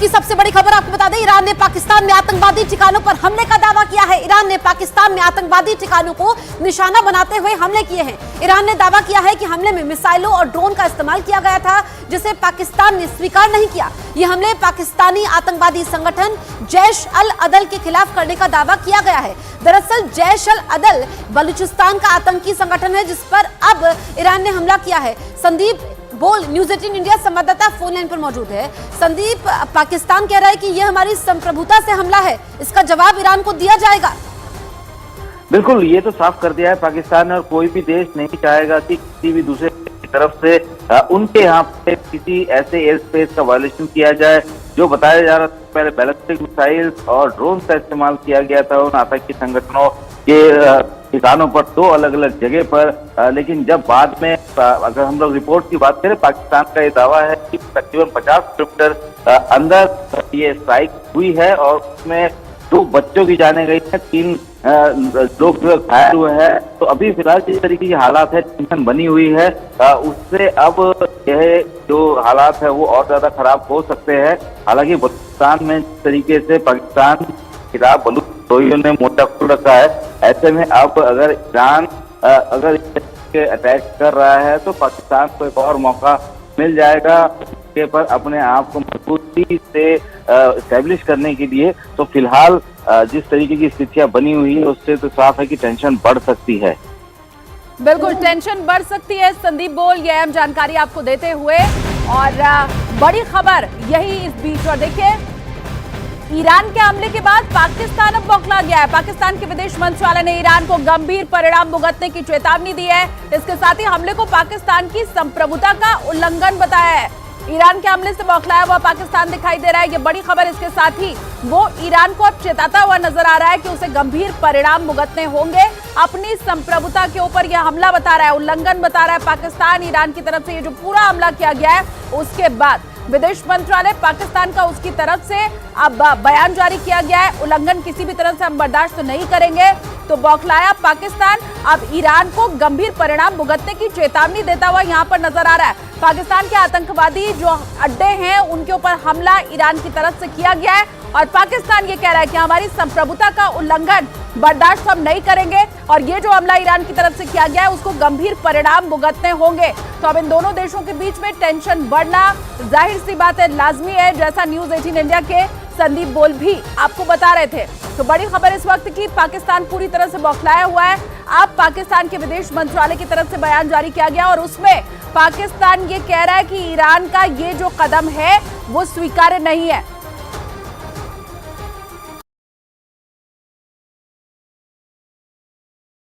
की सबसे बड़ी खबर आपको बता दें, ईरान ने पाकिस्तान में आतंकवादी ठिकानों पर हमले का दावा किया है। ईरान ने पाकिस्तान में आतंकवादी ठिकानों को निशाना बनाते हुए हमले किए हैं। ईरान ने दावा किया है कि हमले में मिसाइलों और ड्रोन का इस्तेमाल किया गया था, जिसे पाकिस्तान ने स्वीकार नहीं किया। ये हमले पाकिस्तानी आतंकवादी संगठन जैश अल अदल के खिलाफ करने का दावा किया गया है। दरअसल जैश अल अदल बलूचिस्तान का आतंकी संगठन है, जिस पर अब ईरान ने हमला किया है। संदीप बोल, न्यूज़ 18 इंडिया संवाददाता फोन लाइन पर मौजूद है। संदीप, पाकिस्तान कह रहा है कि यह हमारी संप्रभुता से हमला है, इसका जवाब ईरान को दिया जाएगा। बिल्कुल, ये तो साफ कर दिया है पाकिस्तान ने, और कोई भी देश नहीं चाहेगा कि किसी भी दूसरे की तरफ से उनके यहाँ पे किसी ऐसे एयर स्पेस का वायलेशन किया जाए। जो बताया जा रहा था पहले बैलिस्टिक मिसाइल्स और ड्रोन का इस्तेमाल किया गया था उन आतंकी संगठनों के ठिकानों पर, 2 अलग अलग जगह पर। लेकिन जब बाद में अगर हम लोग रिपोर्ट की बात करें, पाकिस्तान का ये दावा है कि तकरीबन 50 किलोमीटर अंदर ये स्ट्राइक हुई है और उसमें 2 बच्चों की जाने गई है, 3 लोग घायल हुए हैं। तो अभी फिलहाल जिस तरीके की हालात है, टेंशन बनी हुई है, उससे अब यह जो हालात है वो और ज्यादा खराब हो सकते हैं। हालांकि बलूचिस्तान में जिस तरीके से पाकिस्तान के खिलाफ बलूचियों ने मोर्चा खोल रखा है, ऐसे में अब अगर ईरान अगर अटैक कर रहा है तो पाकिस्तान को एक और मौका मिल जाएगा के पर अपने आप को मजबूती से एस्टेब्लिश करने के लिए। तो फिलहाल जिस तरीके की स्थितियां बनी हुई है उससे तो साफ है कि टेंशन बढ़ सकती है। बिल्कुल टेंशन बढ़ सकती है। संदीप बोल ये अहम जानकारी आपको देते हुए, और बड़ी खबर यही इस बीच। और देखिए, ईरान के हमले के बाद पाकिस्तान अब बौखला गया है। पाकिस्तान के विदेश मंत्रालय ने ईरान को गंभीर परिणाम भुगतने की चेतावनी दी है। इसके साथ ही हमले को पाकिस्तान की संप्रभुता का उल्लंघन बताया है। ईरान के हमले से बौखलाया हुआ पाकिस्तान दिखाई दे रहा है, ये बड़ी खबर। इसके साथ ही वो ईरान को अब चेताता हुआ नजर आ रहा है कि उसे गंभीर परिणाम भुगतने होंगे। अपनी संप्रभुता के ऊपर यह हमला बता रहा है, उल्लंघन बता रहा है पाकिस्तान। ईरान की तरफ से ये जो पूरा हमला किया गया है, उसके बाद विदेश मंत्रालय पाकिस्तान का उसकी तरफ से अब बयान जारी किया गया है, उल्लंघन किसी भी तरह से हम बर्दाश्त नहीं करेंगे। तो बौखलाया पाकिस्तान अब ईरान को गंभीर परिणाम भुगतने की चेतावनी देता हुआ यहां पर नजर आ रहा है। पाकिस्तान के आतंकवादी जो अड्डे हैं उनके ऊपर हमला ईरान की तरफ से किया गया है, और पाकिस्तान ये कह रहा है कि हमारी संप्रभुता का उल्लंघन बर्दाश्त हम नहीं करेंगे, और ये जो हमला ईरान की तरफ से किया गया है उसको गंभीर परिणाम भुगतने होंगे। तो अब इन दोनों देशों के बीच में टेंशन बढ़ना जाहिर सी बात है, लाजमी है, जैसा न्यूज़ 18 इंडिया के संदीप बोल भी आपको बता रहे थे। तो बड़ी खबर इस वक्त की, पाकिस्तान पूरी तरह से बौखलाया हुआ है। अब पाकिस्तान के विदेश मंत्रालय की तरफ से बयान जारी किया गया, और उसमें पाकिस्तान ये कह रहा है कि ईरान का ये जो कदम है वो स्वीकार्य नहीं है।